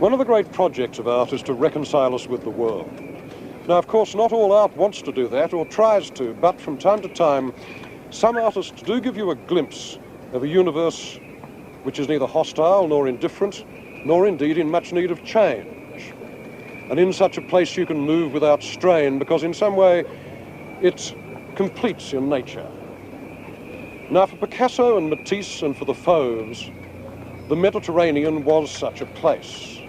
One of the great projects of art is to reconcile us with the world. Now, of course, not all art wants to do that or tries to, but from time to time, some artists do give you a glimpse of a universe which is neither hostile nor indifferent, nor indeed in much need of change. And in such a place you can move without strain, because in some way it completes your nature. Now, for Picasso and Matisse and for the Fauves, the Mediterranean was such a place.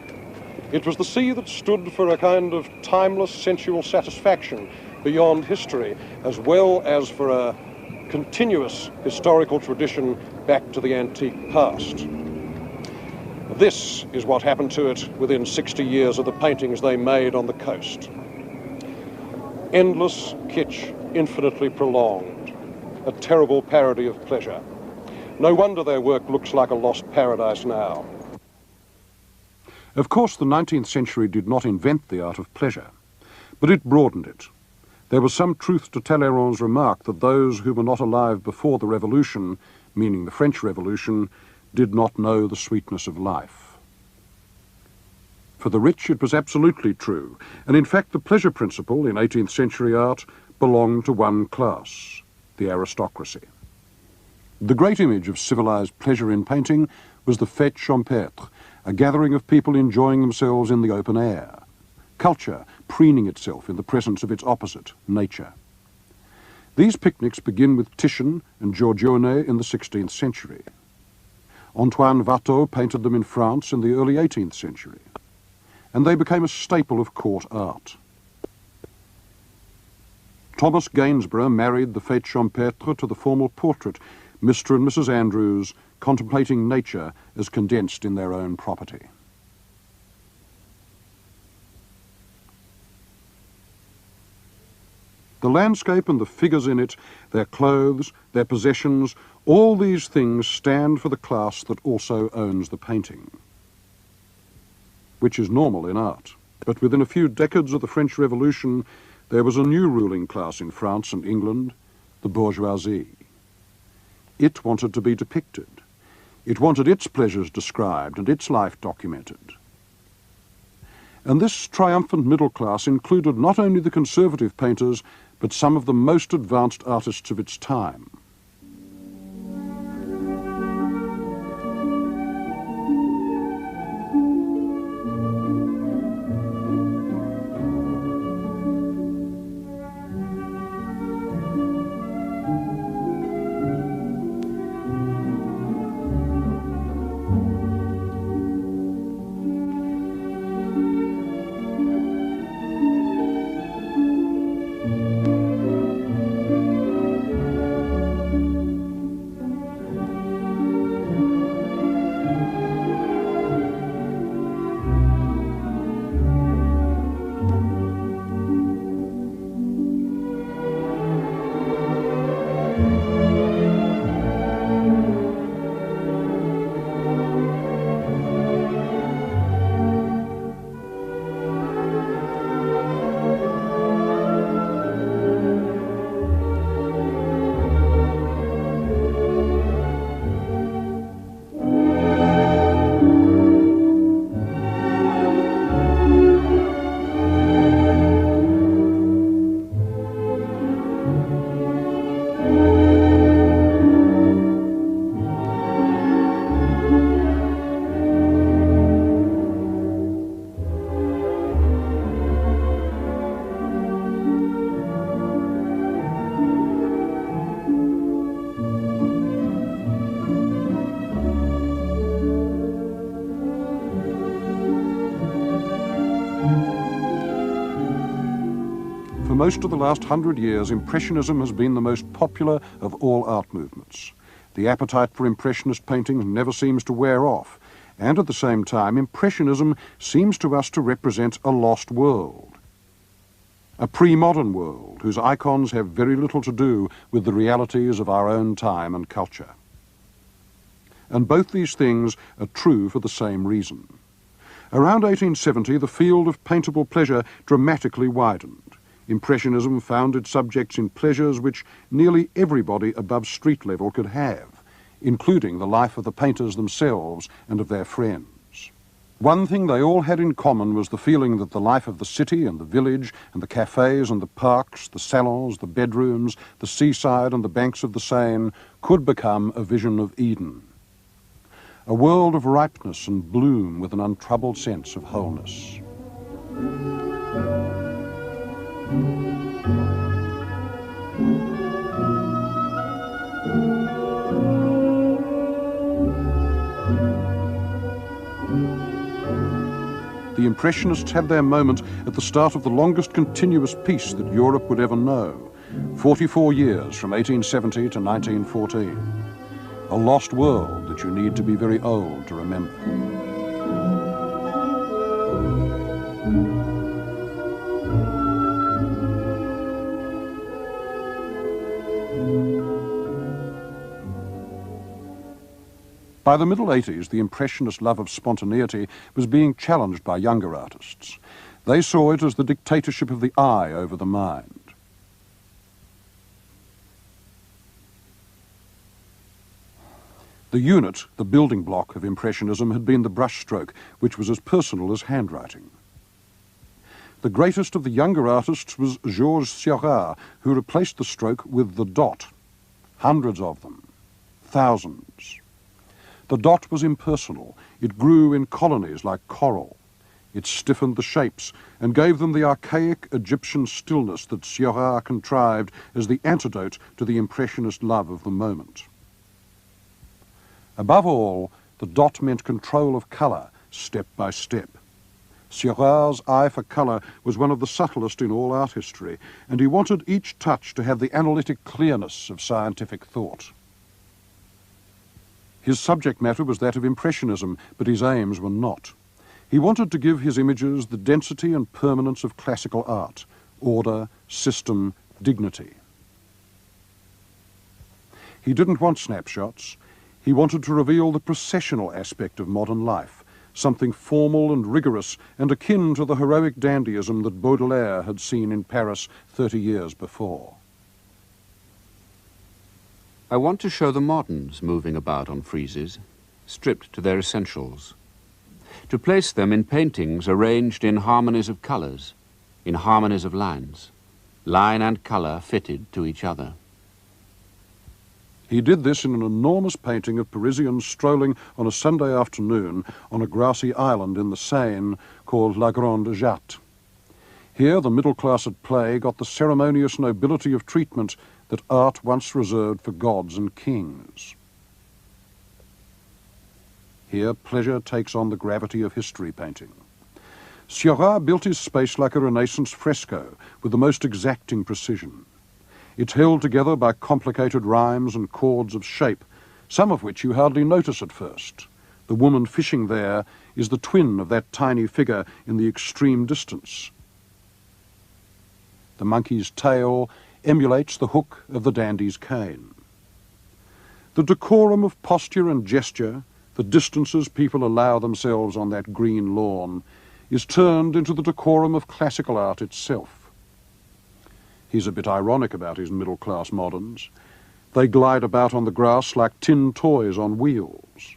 It was the sea that stood for a kind of timeless sensual satisfaction beyond history, as well as for a continuous historical tradition back to the antique past. This is what happened to it within 60 years of the paintings they made on the coast. Endless kitsch, infinitely prolonged, a terrible parody of pleasure. No wonder their work looks like a lost paradise now. Of course, the 19th century did not invent the art of pleasure, but it broadened it. There was some truth to Talleyrand's remark that those who were not alive before the Revolution, meaning the French Revolution, did not know the sweetness of life. For the rich, it was absolutely true, and in fact the pleasure principle in 18th century art belonged to one class, the aristocracy. The great image of civilized pleasure in painting was the fête champêtre, a gathering of people enjoying themselves in the open air. Culture preening itself in the presence of its opposite, nature. These picnics begin with Titian and Giorgione in the 16th century. Antoine Watteau painted them in France in the early 18th century, and they became a staple of court art. Thomas Gainsborough married the fête champêtre to the formal portrait, Mr. and Mrs. Andrews contemplating nature as condensed in their own property. The landscape and the figures in it, their clothes, their possessions, all these things stand for the class that also owns the painting, which is normal in art. But within a few decades of the French Revolution, there was a new ruling class in France and England, the bourgeoisie. It wanted to be depicted. It wanted its pleasures described and its life documented. And this triumphant middle class included not only the conservative painters, but some of the most advanced artists of its time. For most of the last 100 years, Impressionism has been the most popular of all art movements. The appetite for Impressionist painting never seems to wear off, and at the same time, Impressionism seems to us to represent a lost world. A pre-modern world whose icons have very little to do with the realities of our own time and culture. And both these things are true for the same reason. Around 1870, the field of paintable pleasure dramatically widened. Impressionism found its subjects in pleasures which nearly everybody above street level could have, including the life of the painters themselves and of their friends. One thing they all had in common was the feeling that the life of the city and the village and the cafes and the parks, the salons, the bedrooms, the seaside and the banks of the Seine could become a vision of Eden. A world of ripeness and bloom with an untroubled sense of wholeness. The Impressionists had their moment at the start of the longest continuous peace that Europe would ever know, 44 years from 1870 to 1914. A lost world that you need to be very old to remember. By the middle 80s, the Impressionist love of spontaneity was being challenged by younger artists. They saw it as the dictatorship of the eye over the mind. The unit, the building block of Impressionism, had been the brushstroke, which was as personal as handwriting. The greatest of the younger artists was Georges Seurat, who replaced the stroke with the dot. Hundreds of them. Thousands. The dot was impersonal. It grew in colonies like coral. It stiffened the shapes and gave them the archaic Egyptian stillness that Seurat contrived as the antidote to the Impressionist love of the moment. Above all, the dot meant control of colour, step by step. Seurat's eye for colour was one of the subtlest in all art history, and he wanted each touch to have the analytic clearness of scientific thought. His subject matter was that of Impressionism, but his aims were not. He wanted to give his images the density and permanence of classical art, order, system, dignity. He didn't want snapshots. He wanted to reveal the processional aspect of modern life, something formal and rigorous and akin to the heroic dandyism that Baudelaire had seen in Paris 30 years before. I want to show the moderns moving about on friezes, stripped to their essentials. To place them in paintings arranged in harmonies of colours, in harmonies of lines, line and colour fitted to each other. He did this in an enormous painting of Parisians strolling on a Sunday afternoon on a grassy island in the Seine called La Grande Jatte. Here the middle class at play got the ceremonious nobility of treatment that art once reserved for gods and kings. Here pleasure takes on the gravity of history painting. Seurat built his space like a Renaissance fresco with the most exacting precision. It's held together by complicated rhymes and chords of shape, some of which you hardly notice at first. The woman fishing there is the twin of that tiny figure in the extreme distance. The monkey's tail emulates the hook of the dandy's cane. The decorum of posture and gesture, the distances people allow themselves on that green lawn, is turned into the decorum of classical art itself. He's a bit ironic about his middle-class moderns. They glide about on the grass like tin toys on wheels.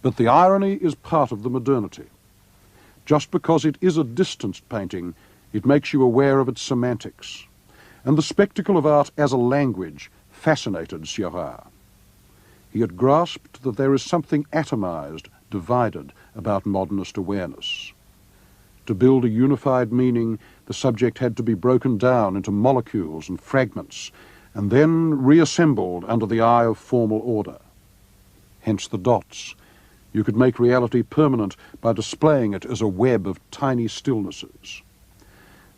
But the irony is part of the modernity. Just because it is a distanced painting, it makes you aware of its semantics. And the spectacle of art as a language fascinated Seurat. He had grasped that there is something atomized, divided about modernist awareness. To build a unified meaning, the subject had to be broken down into molecules and fragments, and then reassembled under the eye of formal order. Hence the dots. You could make reality permanent by displaying it as a web of tiny stillnesses.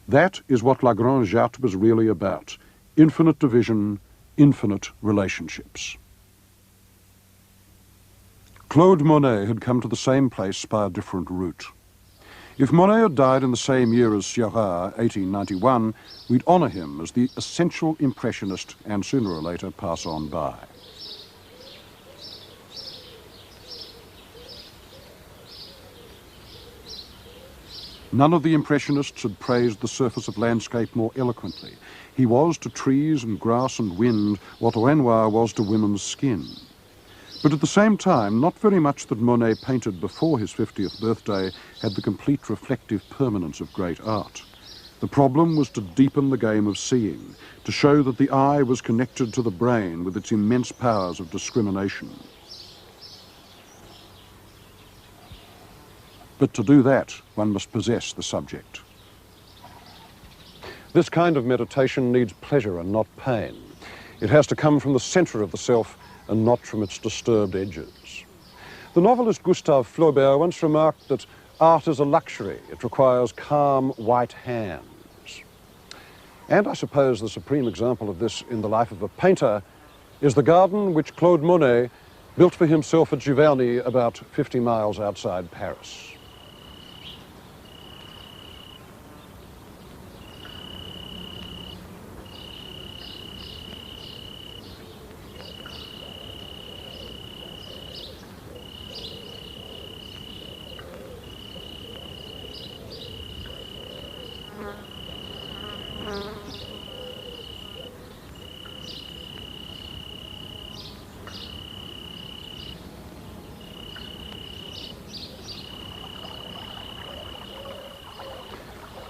That is what La Grande Jatte was really about. Infinite division, infinite relationships. Claude Monet had come to the same place by a different route. If Monet had died in the same year as Seurat, 1891, we'd honour him as the essential impressionist and sooner or later pass on by. None of the Impressionists had praised the surface of landscape more eloquently. He was to trees and grass and wind what Renoir was to women's skin. But at the same time, not very much that Monet painted before his 50th birthday had the complete reflective permanence of great art. The problem was to deepen the game of seeing, to show that the eye was connected to the brain with its immense powers of discrimination. But to do that, one must possess the subject. This kind of meditation needs pleasure and not pain. It has to come from the centre of the self and not from its disturbed edges. The novelist Gustave Flaubert once remarked that art is a luxury. It requires calm, white hands. And I suppose the supreme example of this in the life of a painter is the garden which Claude Monet built for himself at Giverny, about 50 miles outside Paris.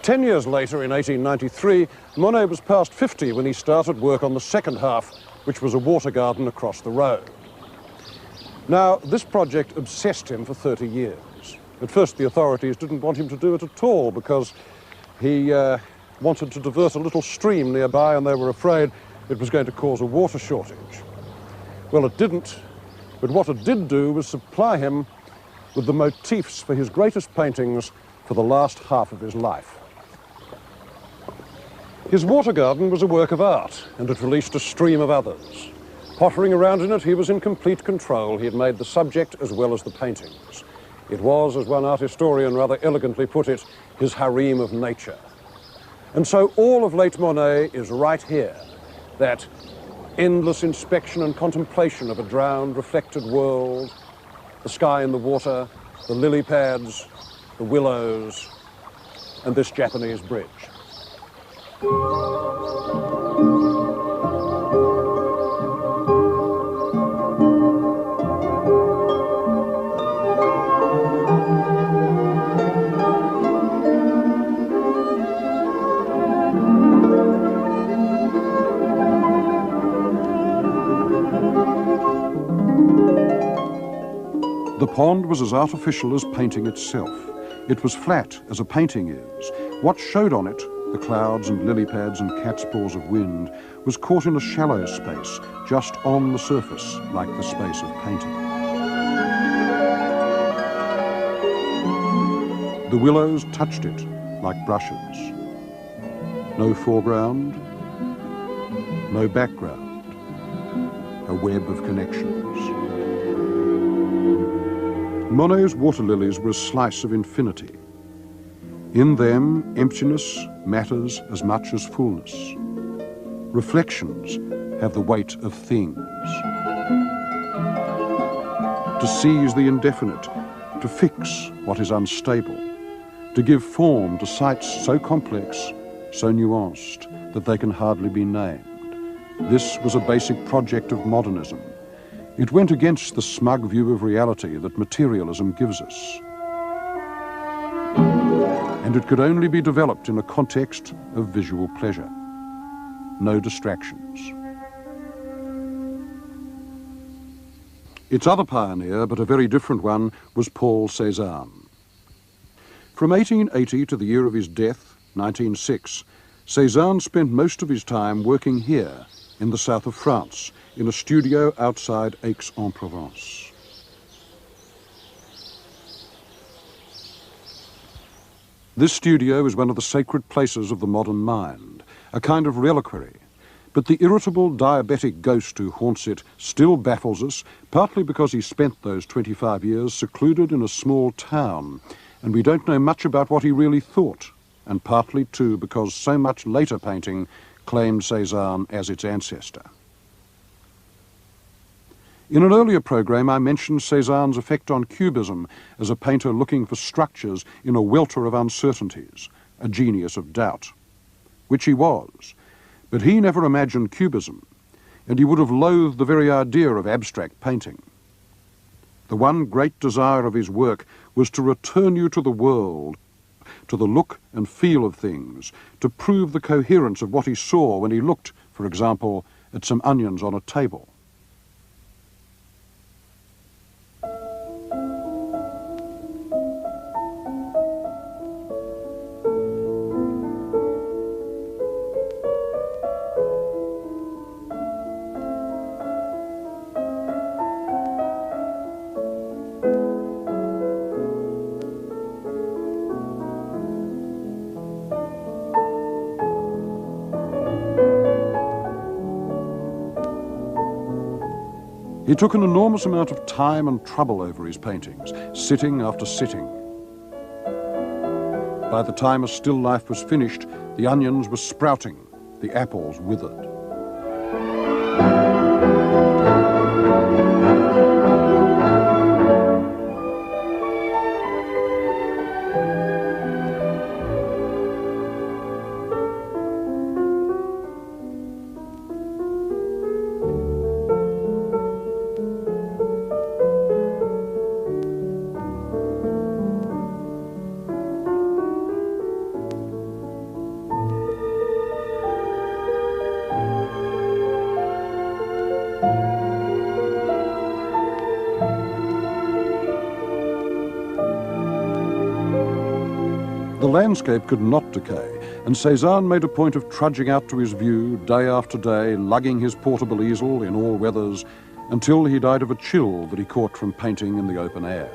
Ten years later, in 1893, Monet was past 50 when he started work on the second half, which was a water garden across the road. Now, this project obsessed him for 30 years. At first, the authorities didn't want him to do it at all because he wanted to divert a little stream nearby, and they were afraid it was going to cause a water shortage. Well, it didn't, but what it did do was supply him with the motifs for his greatest paintings for the last half of his life. His water garden was a work of art, and it released a stream of others. Pottering around in it, he was in complete control. He had made the subject as well as the paintings. It was, as one art historian rather elegantly put it, his harem of nature. And so all of late Monet is right here, that endless inspection and contemplation of a drowned, reflected world, the sky and the water, the lily pads, the willows, and this Japanese bridge. The pond was as artificial as painting itself. It was flat, as a painting is. What showed on it, the clouds and lily pads and cat's paws of wind, was caught in a shallow space, just on the surface, like the space of painting. The willows touched it, like brushes. No foreground, no background, a web of connections. Monet's water lilies were a slice of infinity. In them, emptiness matters as much as fullness. Reflections have the weight of things. To seize the indefinite, to fix what is unstable, to give form to sights so complex, so nuanced, that they can hardly be named. This was a basic project of modernism. It went against the smug view of reality that materialism gives us. And it could only be developed in a context of visual pleasure. No distractions. Its other pioneer, but a very different one, was Paul Cézanne. From 1880 to the year of his death, 1906, Cézanne spent most of his time working here in the south of France, in a studio outside Aix-en-Provence. This studio is one of the sacred places of the modern mind, a kind of reliquary. But the irritable diabetic ghost who haunts it still baffles us, partly because he spent those 25 years secluded in a small town, and we don't know much about what he really thought, and partly, too, because so much later painting claimed Cézanne as its ancestor. In an earlier program, I mentioned Cézanne's effect on Cubism as a painter looking for structures in a welter of uncertainties, a genius of doubt, which he was. But he never imagined Cubism, and he would have loathed the very idea of abstract painting. The one great desire of his work was to return you to the world, to the look and feel of things, to prove the coherence of what he saw when he looked, for example, at some onions on a table. He took an enormous amount of time and trouble over his paintings, sitting after sitting. By the time A Still Life was finished, the onions were sprouting, the apples withered. The landscape could not decay, and Cézanne made a point of trudging out to his view day after day, lugging his portable easel in all weathers, until he died of a chill that he caught from painting in the open air.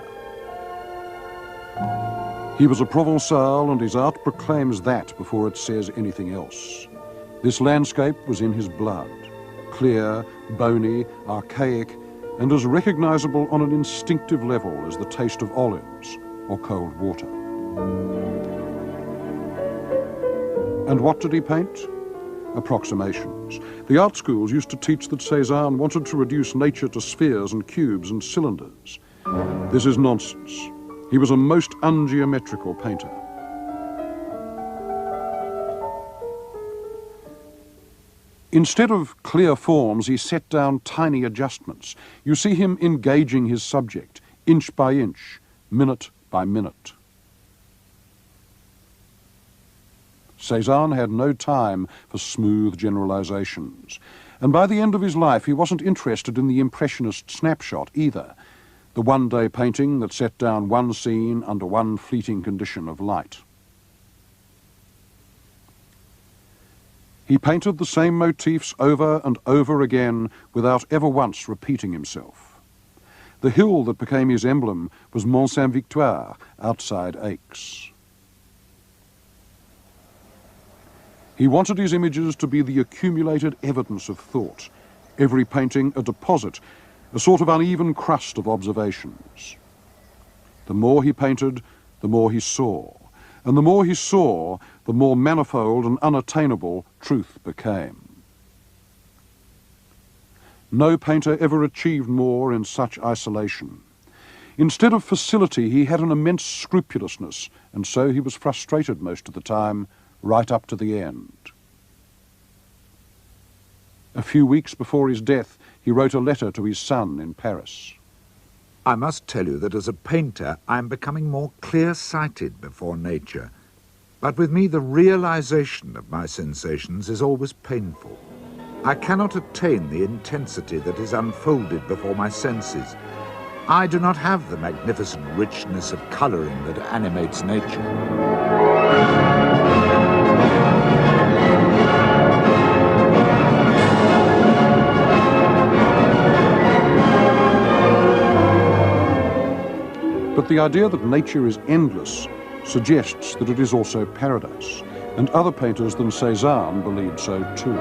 He was a Provençal, and his art proclaims that before it says anything else. This landscape was in his blood, clear, bony, archaic, and as recognizable on an instinctive level as the taste of olives or cold water. And what did he paint? Approximations. The art schools used to teach that Cézanne wanted to reduce nature to spheres and cubes and cylinders. This is nonsense. He was a most ungeometrical painter. Instead of clear forms, he set down tiny adjustments. You see him engaging his subject, inch by inch, minute by minute. Cézanne had no time for smooth generalizations, and by the end of his life he wasn't interested in the Impressionist snapshot either, the one-day painting that set down one scene under one fleeting condition of light. He painted the same motifs over and over again without ever once repeating himself. The hill that became his emblem was Mont Sainte-Victoire, outside Aix. He wanted his images to be the accumulated evidence of thought, every painting a deposit, a sort of uneven crust of observations. The more he painted, the more he saw, and the more he saw, the more manifold and unattainable truth became. No painter ever achieved more in such isolation. Instead of facility, he had an immense scrupulousness, and so he was frustrated most of the time, right up to the end. A few weeks before his death, he wrote a letter to his son in Paris. I must tell you that as a painter, I am becoming more clear-sighted before nature. But with me, the realization of my sensations is always painful. I cannot attain the intensity that is unfolded before my senses. I do not have the magnificent richness of coloring that animates nature. But the idea that nature is endless suggests that it is also paradise, and other painters than Cézanne believed so too.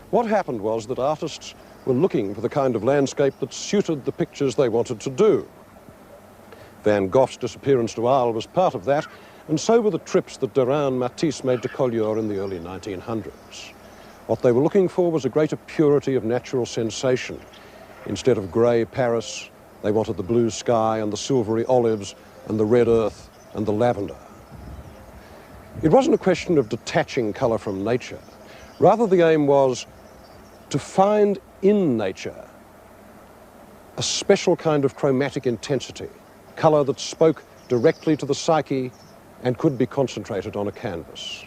What happened was that artists were looking for the kind of landscape that suited the pictures they wanted to do. Van Gogh's disappearance to Arles was part of that, and so were the trips that Derain and Matisse made to Collioure in the early 1900s. What they were looking for was a greater purity of natural sensation. Instead of grey Paris, they wanted the blue sky and the silvery olives and the red earth and the lavender. It wasn't a question of detaching colour from nature. Rather, the aim was to find in nature a special kind of chromatic intensity, colour that spoke directly to the psyche and could be concentrated on a canvas.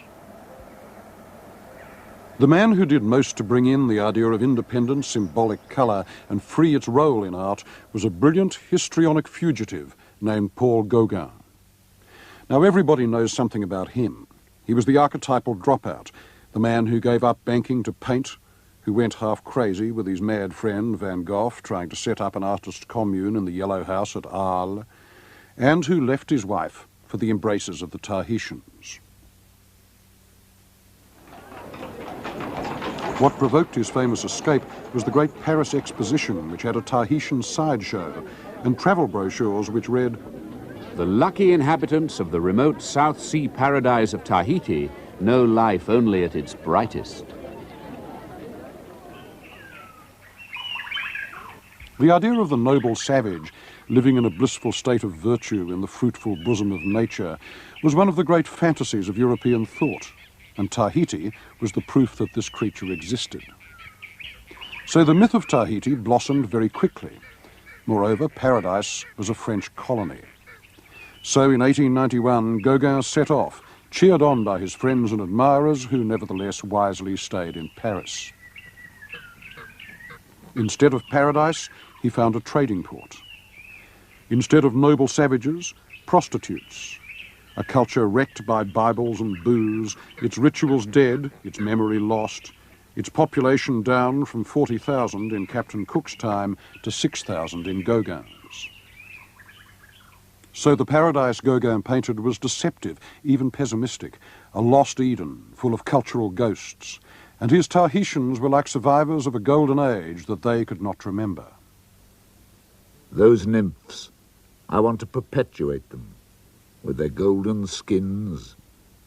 The man who did most to bring in the idea of independent symbolic colour and free its role in art was a brilliant histrionic fugitive named Paul Gauguin. Now everybody knows something about him. He was the archetypal dropout, the man who gave up banking to paint, who went half crazy with his mad friend Van Gogh trying to set up an artist commune in the Yellow House at Arles, and who left his wife for the embraces of the Tahitians. What provoked his famous escape was the great Paris Exposition, which had a Tahitian sideshow, and travel brochures which read, "The lucky inhabitants of the remote South Sea paradise of Tahiti know life only at its brightest." The idea of the noble savage living in a blissful state of virtue in the fruitful bosom of nature was one of the great fantasies of European thought, and Tahiti was the proof that this creature existed. So the myth of Tahiti blossomed very quickly. Moreover, paradise was a French colony. So in 1891, Gauguin set off, cheered on by his friends and admirers, who nevertheless wisely stayed in Paris. Instead of paradise, he found a trading port. Instead of noble savages, prostitutes. A culture wrecked by Bibles and booze, its rituals dead, its memory lost, its population down from 40,000 in Captain Cook's time to 6,000 in Gauguin's. So the paradise Gauguin painted was deceptive, even pessimistic, a lost Eden full of cultural ghosts, and his Tahitians were like survivors of a golden age that they could not remember. Those nymphs, I want to perpetuate them, with their golden skins,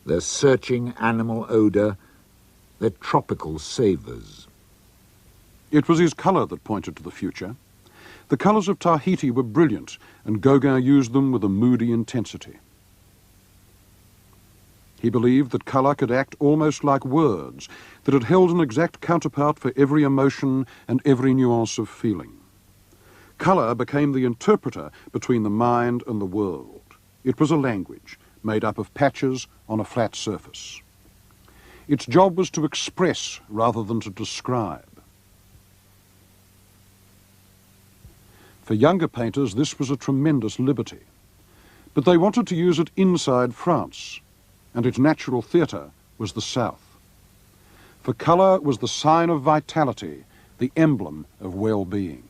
their searching animal odour, their tropical savours. It was his colour that pointed to the future. The colours of Tahiti were brilliant, and Gauguin used them with a moody intensity. He believed that colour could act almost like words, that it held an exact counterpart for every emotion and every nuance of feeling. Colour became the interpreter between the mind and the world. It was a language made up of patches on a flat surface. Its job was to express rather than to describe. For younger painters, this was a tremendous liberty. But they wanted to use it inside France, and its natural theatre was the South. For colour was the sign of vitality, the emblem of well-being.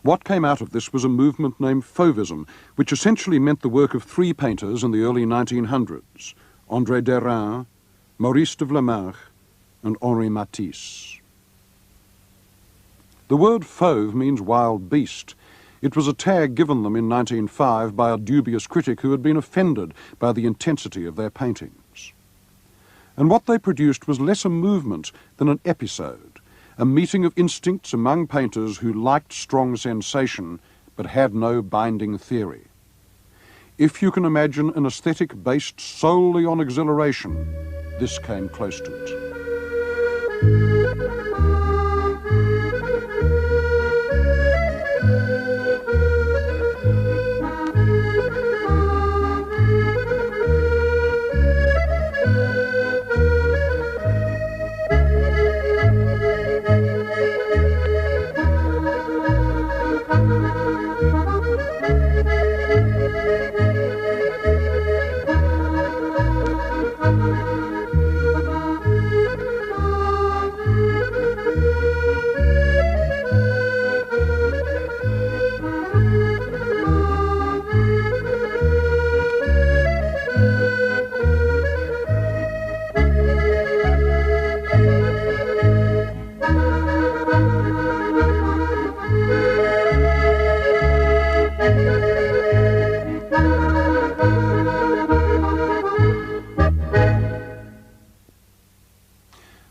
What came out of this was a movement named Fauvism, which essentially meant the work of three painters in the early 1900s, André Derain, Maurice de Vlaminck, and Henri Matisse. The word fauve means wild beast. It was a tag given them in 1905 by a dubious critic who had been offended by the intensity of their paintings. And what they produced was less a movement than an episode, a meeting of instincts among painters who liked strong sensation but had no binding theory. If you can imagine an aesthetic based solely on exhilaration, this came close to it.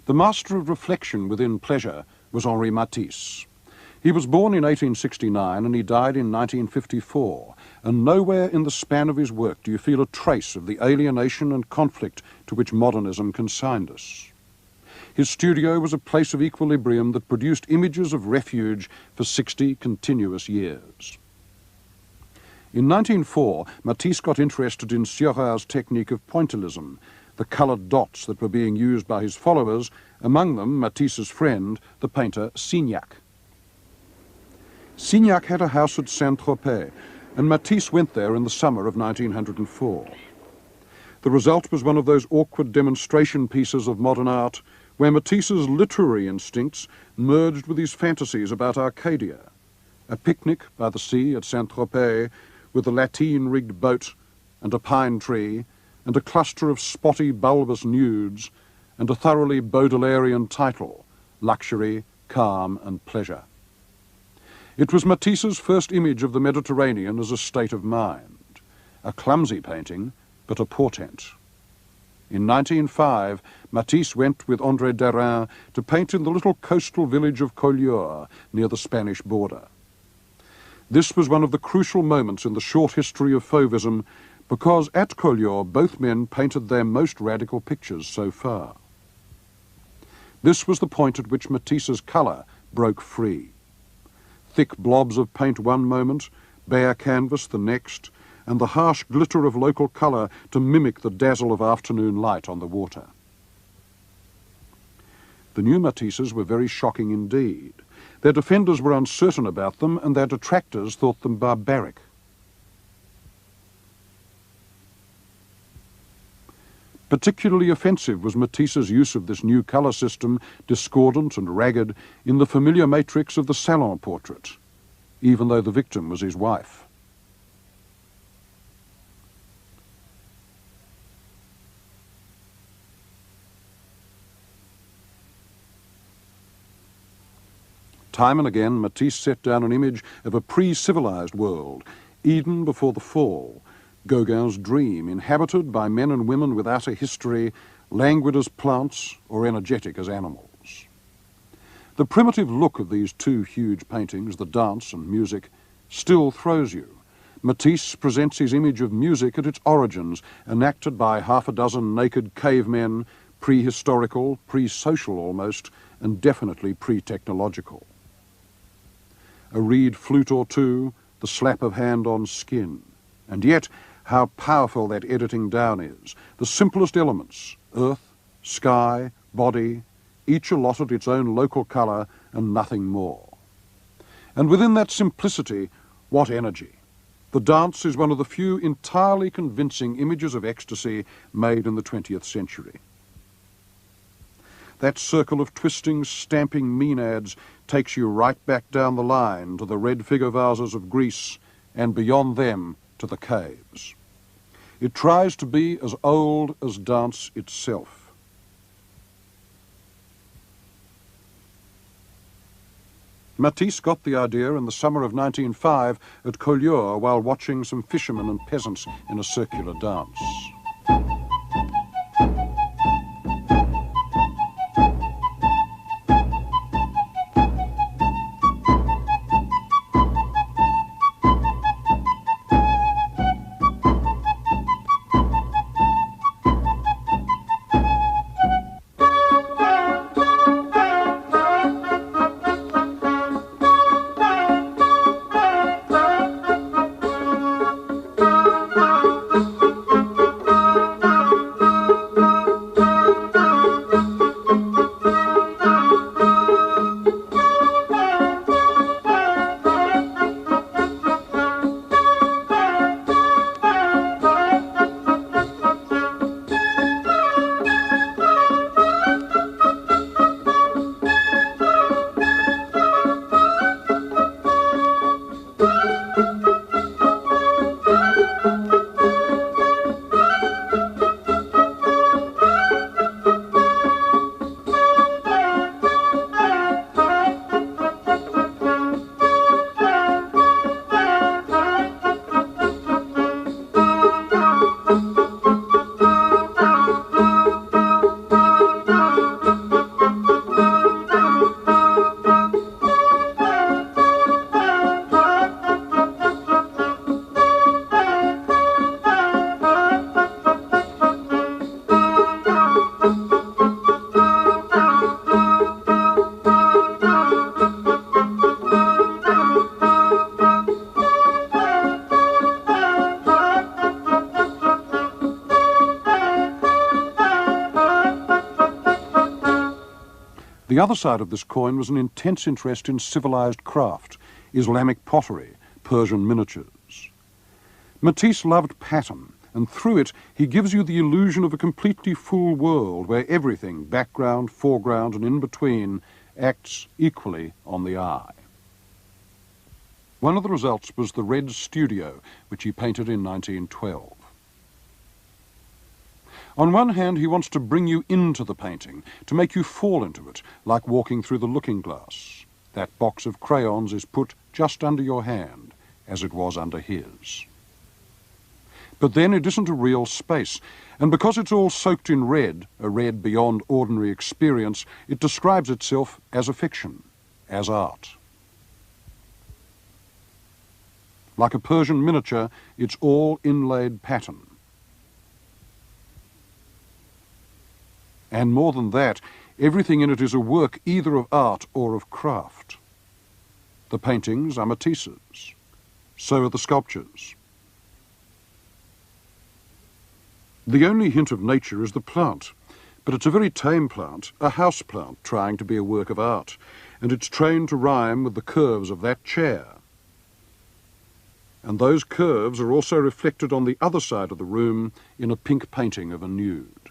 The master of reflection within pleasure was Henri Matisse. He was born in 1869 and he died in 1954, and nowhere in the span of his work do you feel a trace of the alienation and conflict to which modernism consigned us. His studio was a place of equilibrium that produced images of refuge for 60 continuous years. In 1904, Matisse got interested in Seurat's technique of pointillism, the coloured dots that were being used by his followers, among them Matisse's friend, the painter Signac. Signac had a house at Saint-Tropez, and Matisse went there in the summer of 1904. The result was one of those awkward demonstration pieces of modern art where Matisse's literary instincts merged with his fantasies about Arcadia. A picnic by the sea at Saint-Tropez with a lateen-rigged boat and a pine tree and a cluster of spotty bulbous nudes and a thoroughly Baudelairean title, Luxury, Calm and Pleasure. It was Matisse's first image of the Mediterranean as a state of mind, a clumsy painting, but a portent. In 1905, Matisse went with André Derain to paint in the little coastal village of Collioure, near the Spanish border. This was one of the crucial moments in the short history of Fauvism, because at Collioure both men painted their most radical pictures so far. This was the point at which Matisse's colour broke free. Thick blobs of paint one moment, bare canvas the next, and the harsh glitter of local colour to mimic the dazzle of afternoon light on the water. The new Matisses were very shocking indeed. Their defenders were uncertain about them, and their detractors thought them barbaric. Particularly offensive was Matisse's use of this new colour system, discordant and ragged, in the familiar matrix of the salon portrait, even though the victim was his wife. Time and again, Matisse set down an image of a pre-civilized world, Eden before the fall, Gauguin's dream, inhabited by men and women without a history, languid as plants or energetic as animals. The primitive look of these two huge paintings, the dance and music, still throws you. Matisse presents his image of music at its origins, enacted by half a dozen naked cavemen, prehistorical, pre-social almost, and definitely pre-technological. A reed flute or two, the slap of hand on skin, and yet how powerful that editing down is. The simplest elements, earth, sky, body, each allotted its own local colour and nothing more. And within that simplicity, what energy! The dance is one of the few entirely convincing images of ecstasy made in the 20th century. That circle of twisting, stamping maenads takes you right back down the line to the red figure vases of Greece, and beyond them to the caves. It tries to be as old as dance itself. Matisse got the idea in the summer of 1905 at Collioure while watching some fishermen and peasants in a circular dance. The other side of this coin was an intense interest in civilized craft, Islamic pottery, Persian miniatures. Matisse loved pattern, and through it he gives you the illusion of a completely full world where everything, background, foreground and in between, acts equally on the eye. One of the results was the Red Studio, which he painted in 1912. On one hand, he wants to bring you into the painting, to make you fall into it, like walking through the looking glass. That box of crayons is put just under your hand, as it was under his. But then it isn't a real space, and because it's all soaked in red, a red beyond ordinary experience, it describes itself as a fiction, as art. Like a Persian miniature, it's all inlaid pattern. And more than that, everything in it is a work either of art or of craft. The paintings are Matisse's. So are the sculptures. The only hint of nature is the plant, but it's a very tame plant, a house plant trying to be a work of art, and it's trained to rhyme with the curves of that chair. And those curves are also reflected on the other side of the room in a pink painting of a nude.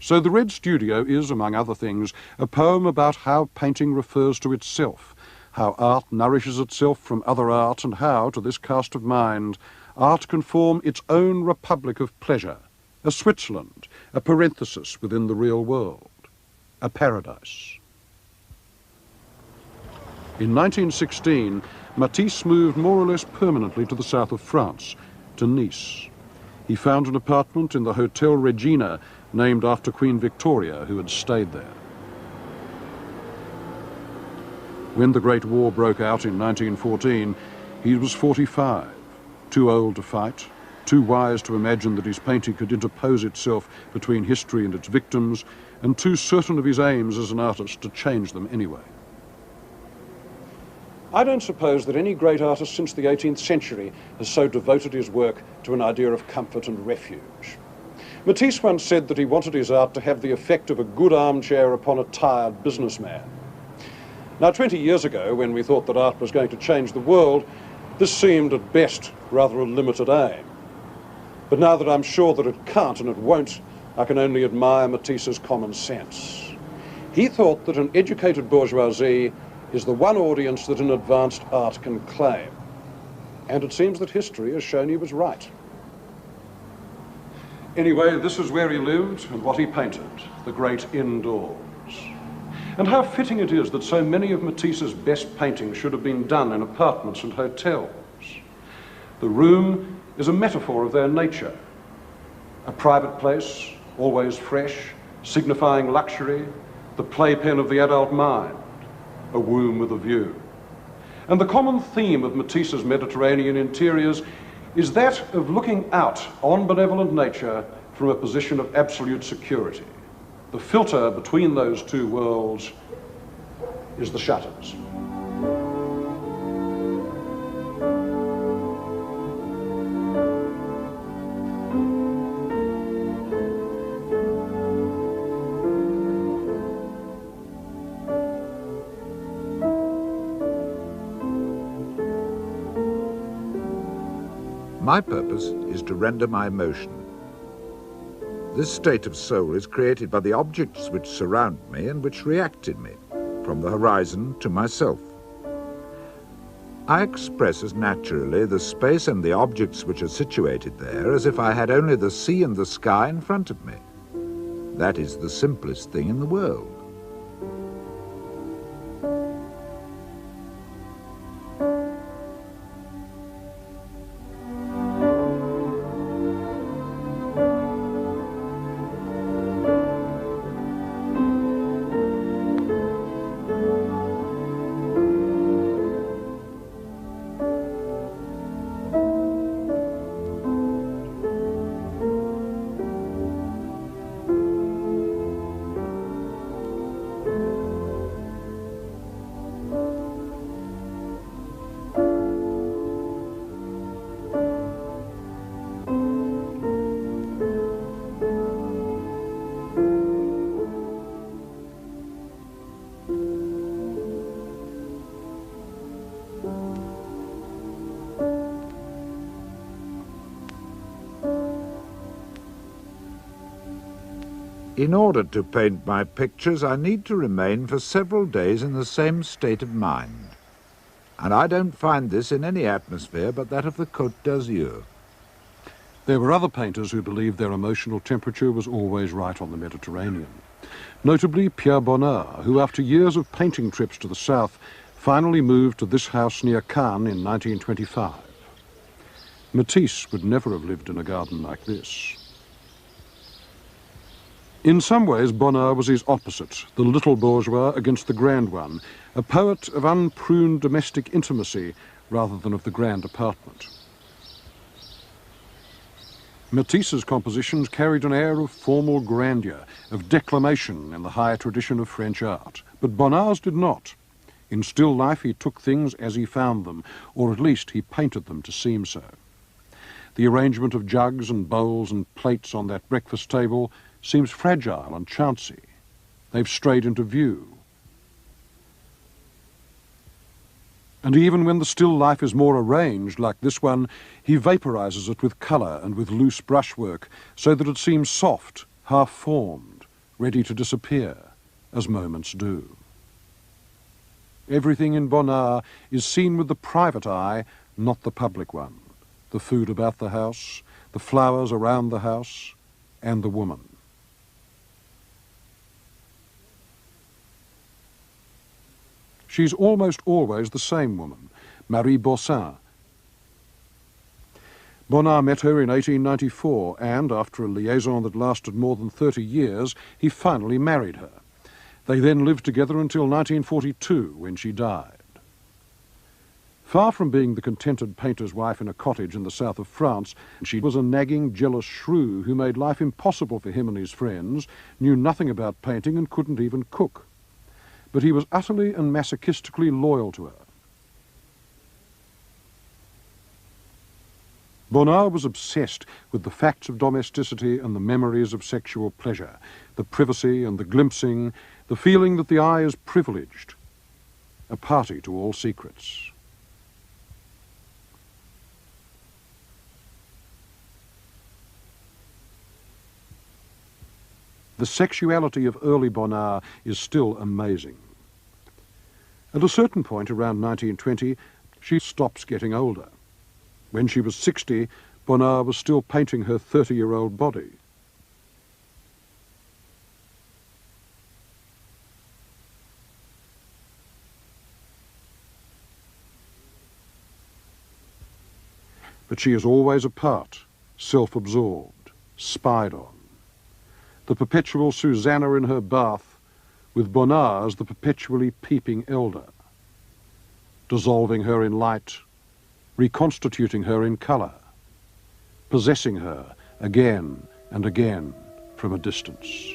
So the Red Studio is, among other things, a poem about how painting refers to itself, how art nourishes itself from other art, and how, to this cast of mind, art can form its own republic of pleasure, a Switzerland, a parenthesis within the real world, a paradise. In 1916, Matisse moved more or less permanently to the south of France, to Nice. He found an apartment in the Hotel Regina, named after Queen Victoria, who had stayed there. When the Great War broke out in 1914, he was 45, too old to fight, too wise to imagine that his painting could interpose itself between history and its victims, and too certain of his aims as an artist to change them anyway. I don't suppose that any great artist since the 18th century has so devoted his work to an idea of comfort and refuge. Matisse once said that he wanted his art to have the effect of a good armchair upon a tired businessman. Now, 20 years ago, when we thought that art was going to change the world, this seemed at best rather a limited aim. But now that I'm sure that it can't and it won't, I can only admire Matisse's common sense. He thought that an educated bourgeoisie is the one audience that an advanced art can claim. And it seems that history has shown he was right. Anyway, this is where he lived and what he painted, the great indoors. And how fitting it is that so many of Matisse's best paintings should have been done in apartments and hotels. The room is a metaphor of their nature. A private place, always fresh, signifying luxury, the playpen of the adult mind, a womb with a view. And the common theme of Matisse's Mediterranean interiors is that of looking out on benevolent nature from a position of absolute security. The filter between those two worlds is the shutters. My purpose is to render my emotion. This state of soul is created by the objects which surround me and which react in me, from the horizon to myself. I express as naturally the space and the objects which are situated there as if I had only the sea and the sky in front of me. That is the simplest thing in the world. In order to paint my pictures, I need to remain for several days in the same state of mind. And I don't find this in any atmosphere but that of the Côte d'Azur. There were other painters who believed their emotional temperature was always right on the Mediterranean. Notably Pierre Bonnard, who after years of painting trips to the south, finally moved to this house near Cannes in 1925. Matisse would never have lived in a garden like this. In some ways, Bonnard was his opposite, the little bourgeois against the grand one, a poet of unpruned domestic intimacy rather than of the grand apartment. Matisse's compositions carried an air of formal grandeur, of declamation in the higher tradition of French art, but Bonnard's did not. In still life he took things as he found them, or at least he painted them to seem so. The arrangement of jugs and bowls and plates on that breakfast table seems fragile and chancy. They've strayed into view. And even when the still life is more arranged, like this one, he vaporizes it with colour and with loose brushwork, so that it seems soft, half-formed, ready to disappear, as moments do. Everything in Bonnard is seen with the private eye, not the public one. The food about the house, the flowers around the house, and the woman. She's almost always the same woman, Marie Bossin. Bonnard met her in 1894 and, after a liaison that lasted more than 30 years, he finally married her. They then lived together until 1942, when she died. Far from being the contented painter's wife in a cottage in the south of France, she was a nagging, jealous shrew who made life impossible for him and his friends, knew nothing about painting and couldn't even cook. But he was utterly and masochistically loyal to her. Bonnard was obsessed with the facts of domesticity and the memories of sexual pleasure, the privacy and the glimpsing, the feeling that the eye is privileged, a party to all secrets. The sexuality of early Bonnard is still amazing. At a certain point, around 1920, she stops getting older. When she was 60, Bonnard was still painting her 30-year-old body. But she is always apart, self-absorbed, spied on. The perpetual Susanna in her bath, with Bonnard's the perpetually peeping elder, dissolving her in light, reconstituting her in colour, possessing her again and again from a distance.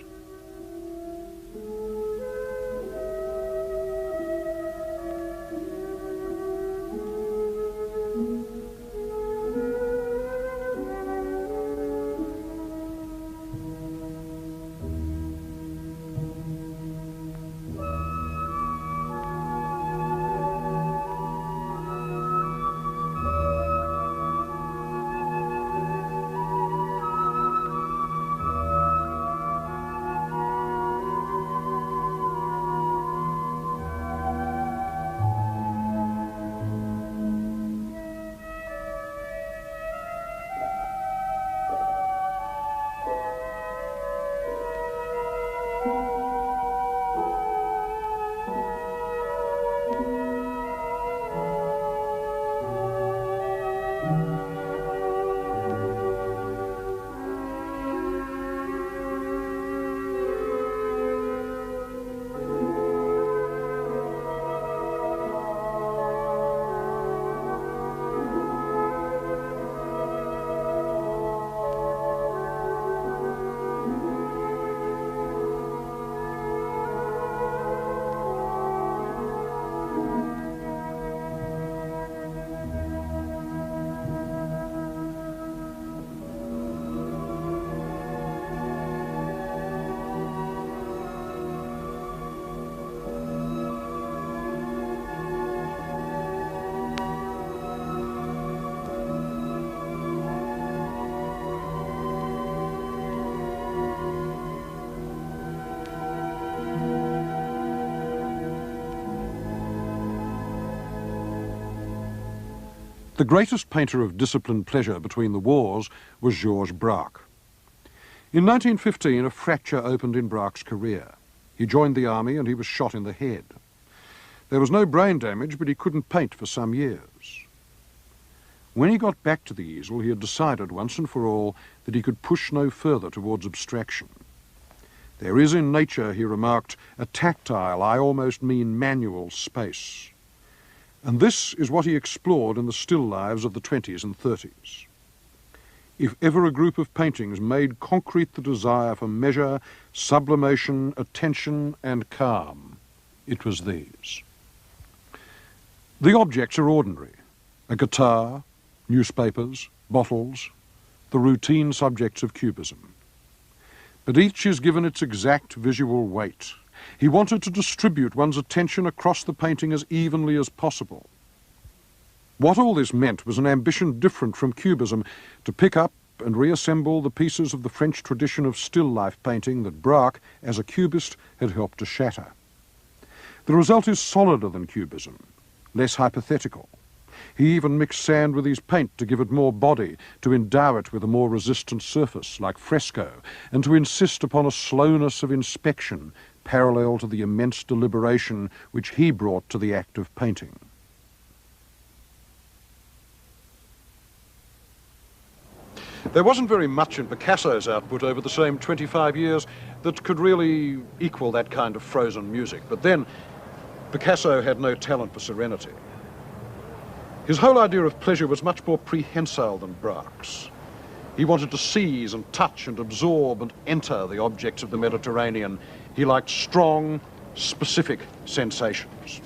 The greatest painter of disciplined pleasure between the wars was Georges Braque. In 1915, a fracture opened in Braque's career. He joined the army and he was shot in the head. There was no brain damage, but he couldn't paint for some years. When he got back to the easel, he had decided once and for all that he could push no further towards abstraction. There is in nature, he remarked, a tactile, I almost mean manual space. And this is what he explored in the still lives of the 20s and 30s. If ever a group of paintings made concrete the desire for measure, sublimation, attention and calm, it was these. The objects are ordinary. A guitar, newspapers, bottles, the routine subjects of cubism. But each is given its exact visual weight. He wanted to distribute one's attention across the painting as evenly as possible. What all this meant was an ambition different from cubism, to pick up and reassemble the pieces of the French tradition of still life painting that Braque, as a cubist, had helped to shatter. The result is solider than cubism, less hypothetical. He even mixed sand with his paint to give it more body, to endow it with a more resistant surface, like fresco, and to insist upon a slowness of inspection parallel to the immense deliberation which he brought to the act of painting. There wasn't very much in Picasso's output over the same 25 years that could really equal that kind of frozen music. But then, Picasso had no talent for serenity. His whole idea of pleasure was much more prehensile than Braque's. He wanted to seize and touch and absorb and enter the objects of the Mediterranean. He liked strong, specific sensations.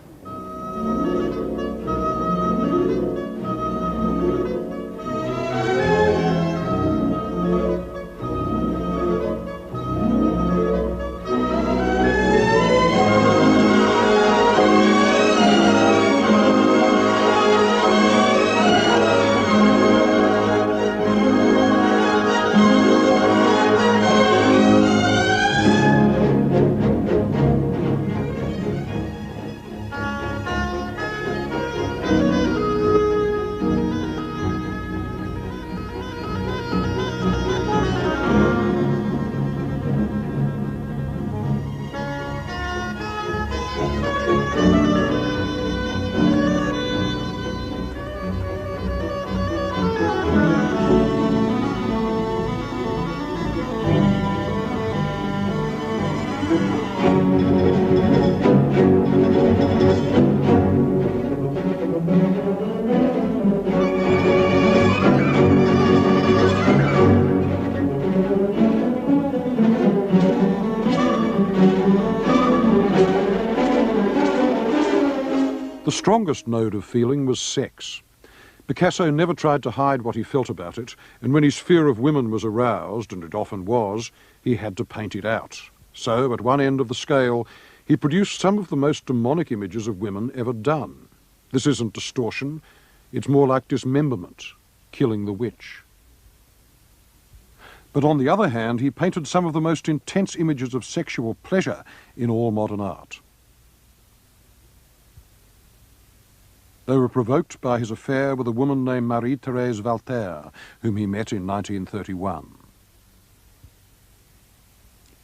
The strongest node of feeling was sex. Picasso never tried to hide what he felt about it, and when his fear of women was aroused, and it often was, he had to paint it out. So, at one end of the scale, he produced some of the most demonic images of women ever done. This isn't distortion, it's more like dismemberment, killing the witch. But on the other hand, he painted some of the most intense images of sexual pleasure in all modern art. They were provoked by his affair with a woman named Marie-Thérèse Walter, whom he met in 1931.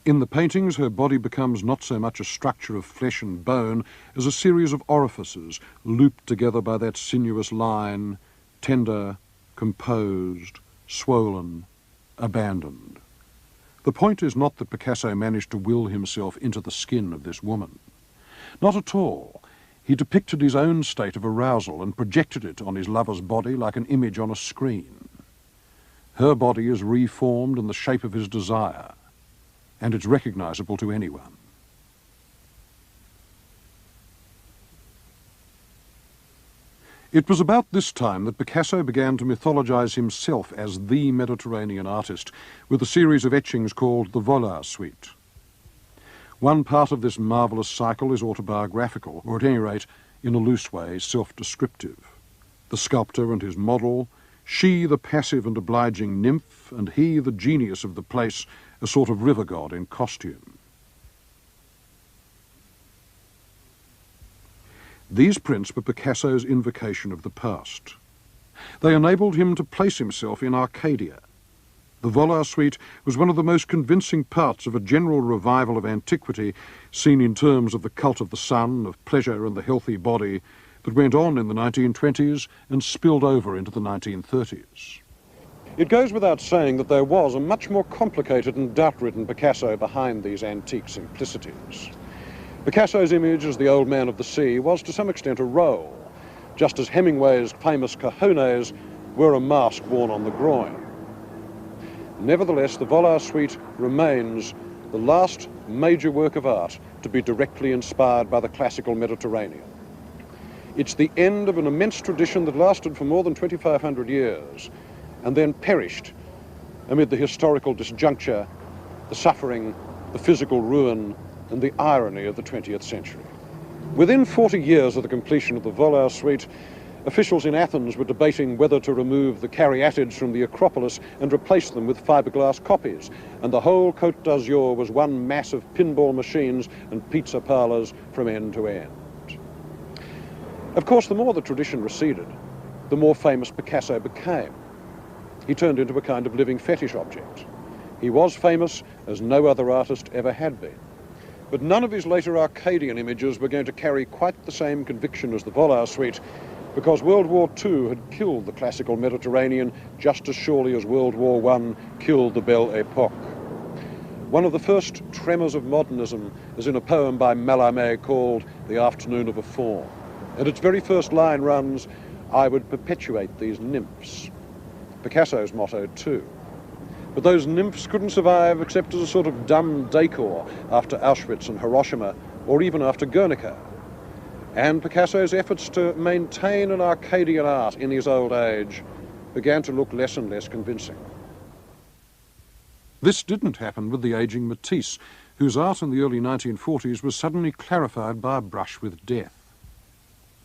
In the paintings, her body becomes not so much a structure of flesh and bone as a series of orifices looped together by that sinuous line, tender, composed, swollen, abandoned. The point is not that Picasso managed to will himself into the skin of this woman. Not at all. He depicted his own state of arousal and projected it on his lover's body like an image on a screen. Her body is reformed in the shape of his desire, and it's recognizable to anyone. It was about this time that Picasso began to mythologize himself as the Mediterranean artist with a series of etchings called the Vollard Suite. One part of this marvellous cycle is autobiographical, or at any rate, in a loose way, self-descriptive. The sculptor and his model, she the passive and obliging nymph, and he the genius of the place, a sort of river god in costume. These prints were Picasso's invocation of the past. They enabled him to place himself in Arcadia. The Volar suite was one of the most convincing parts of a general revival of antiquity, seen in terms of the cult of the sun, of pleasure and the healthy body, that went on in the 1920s and spilled over into the 1930s. It goes without saying that there was a much more complicated and doubt-ridden Picasso behind these antique simplicities. Picasso's image as the old man of the sea was to some extent a role, just as Hemingway's famous cojones were a mask worn on the groin. Nevertheless, the Volar suite remains the last major work of art to be directly inspired by the classical Mediterranean. It's the end of an immense tradition that lasted for more than 2,500 years and then perished amid the historical disjuncture, the suffering, the physical ruin, and the irony of the 20th century. Within 40 years of the completion of the Volar suite, officials in Athens were debating whether to remove the caryatids from the Acropolis and replace them with fiberglass copies, and the whole Côte d'Azur was one mass of pinball machines and pizza parlours from end to end. Of course, the more the tradition receded, the more famous Picasso became. He turned into a kind of living fetish object. He was famous as no other artist ever had been. But none of his later Arcadian images were going to carry quite the same conviction as the Volar suite, because World War II had killed the classical Mediterranean just as surely as World War I killed the Belle Époque. One of the first tremors of modernism is in a poem by Mallarmé called The Afternoon of a Faun. And its very first line runs, "I would perpetuate these nymphs." Picasso's motto too. But those nymphs couldn't survive except as a sort of dumb decor after Auschwitz and Hiroshima, or even after Guernica. And Picasso's efforts to maintain an Arcadian art in his old age began to look less and less convincing. This didn't happen with the aging Matisse, whose art in the early 1940s was suddenly clarified by a brush with death.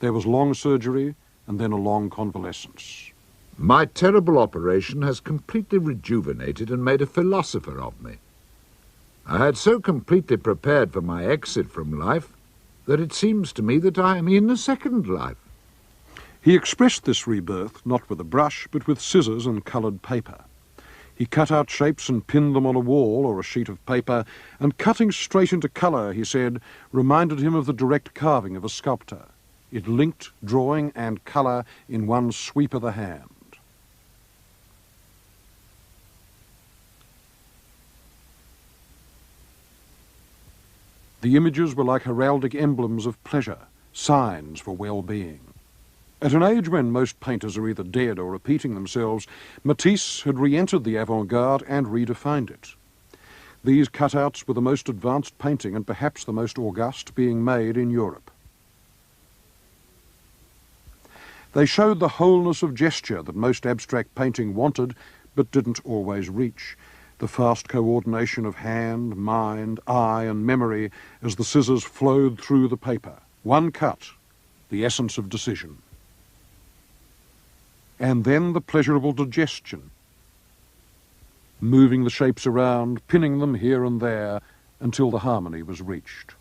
There was long surgery and then a long convalescence. My terrible operation has completely rejuvenated and made a philosopher of me. I had so completely prepared for my exit from life that it seems to me that I am in a second life. He expressed this rebirth not with a brush, but with scissors and coloured paper. He cut out shapes and pinned them on a wall or a sheet of paper, and cutting straight into colour, he said, reminded him of the direct carving of a sculptor. It linked drawing and colour in one sweep of the hand. The images were like heraldic emblems of pleasure, signs for well-being. At an age when most painters are either dead or repeating themselves, Matisse had re-entered the avant-garde and redefined it. These cutouts were the most advanced painting and perhaps the most august being made in Europe. They showed the wholeness of gesture that most abstract painting wanted but didn't always reach. The fast coordination of hand, mind, eye and memory as the scissors flowed through the paper. One cut, the essence of decision. And then the pleasurable digestion, moving the shapes around, pinning them here and there until the harmony was reached.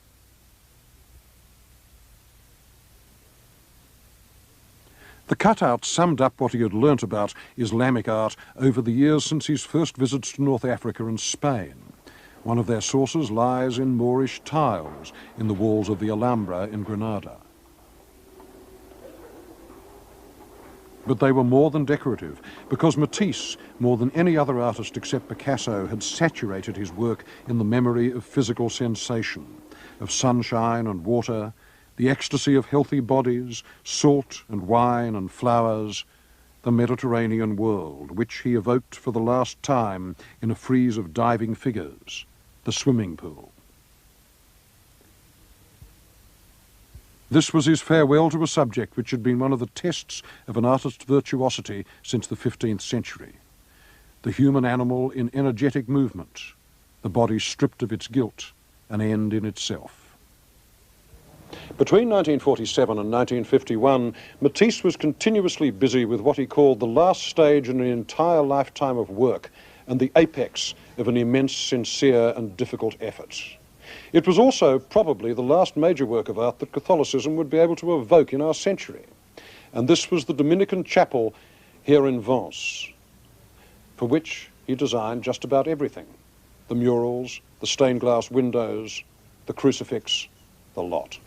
The cutout summed up what he had learnt about Islamic art over the years since his first visits to North Africa and Spain. One of their sources lies in Moorish tiles in the walls of the Alhambra in Granada. But they were more than decorative, because Matisse, more than any other artist except Picasso, had saturated his work in the memory of physical sensation, of sunshine and water, the ecstasy of healthy bodies, salt and wine and flowers, the Mediterranean world, which he evoked for the last time in a frieze of diving figures, the swimming pool. This was his farewell to a subject which had been one of the tests of an artist's virtuosity since the 15th century. The human animal in energetic movement, the body stripped of its guilt, an end in itself. Between 1947 and 1951, Matisse was continuously busy with what he called the last stage in an entire lifetime of work and the apex of an immense, sincere and difficult effort. It was also probably the last major work of art that Catholicism would be able to evoke in our century. And this was the Dominican chapel here in Vence, for which he designed just about everything. The murals, the stained glass windows, the crucifix, the lot.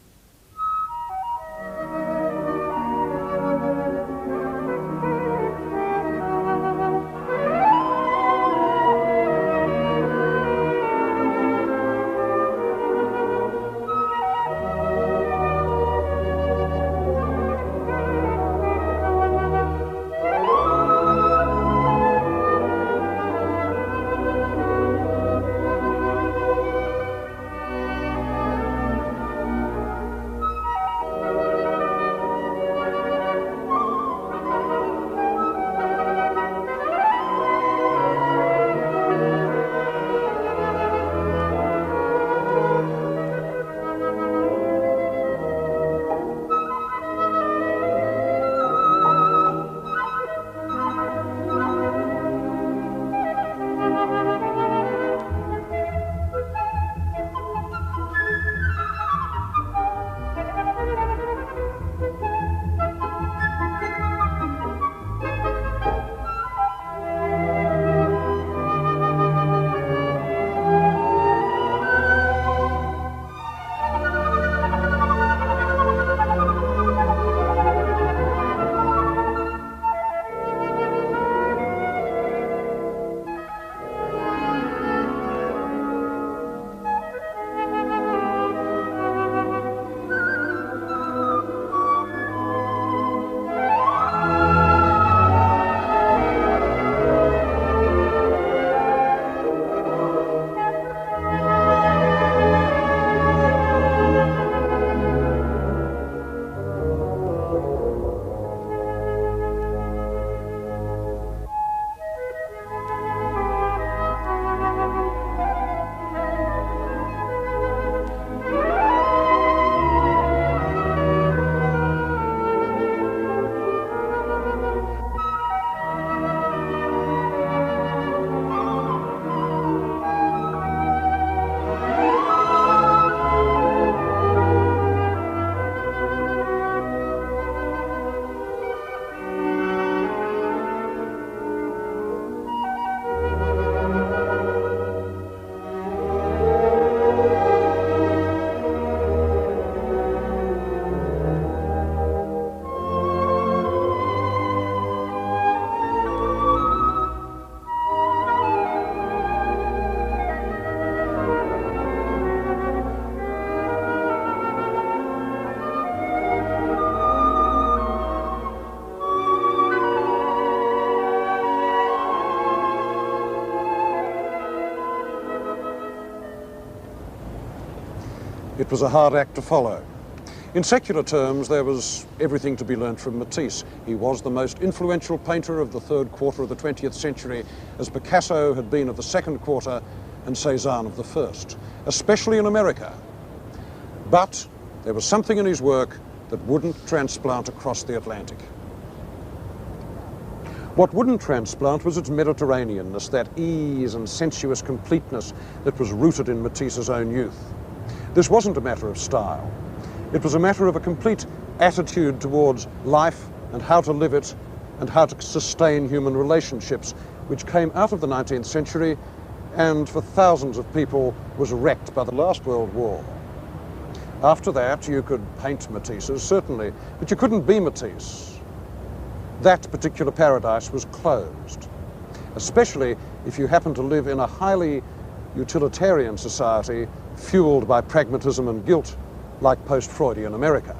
It was a hard act to follow. In secular terms, there was everything to be learnt from Matisse. He was the most influential painter of the third quarter of the 20th century, as Picasso had been of the second quarter and Cézanne of the first, especially in America. But there was something in his work that wouldn't transplant across the Atlantic. What wouldn't transplant was its Mediterraneanness, that ease and sensuous completeness that was rooted in Matisse's own youth. This wasn't a matter of style. It was a matter of a complete attitude towards life and how to live it and how to sustain human relationships, which came out of the 19th century and for thousands of people was wrecked by the last World War. After that, you could paint Matisse's, certainly, but you couldn't be Matisse. That particular paradise was closed, especially if you happened to live in a highly utilitarian society fueled by pragmatism and guilt, like post-Freudian America.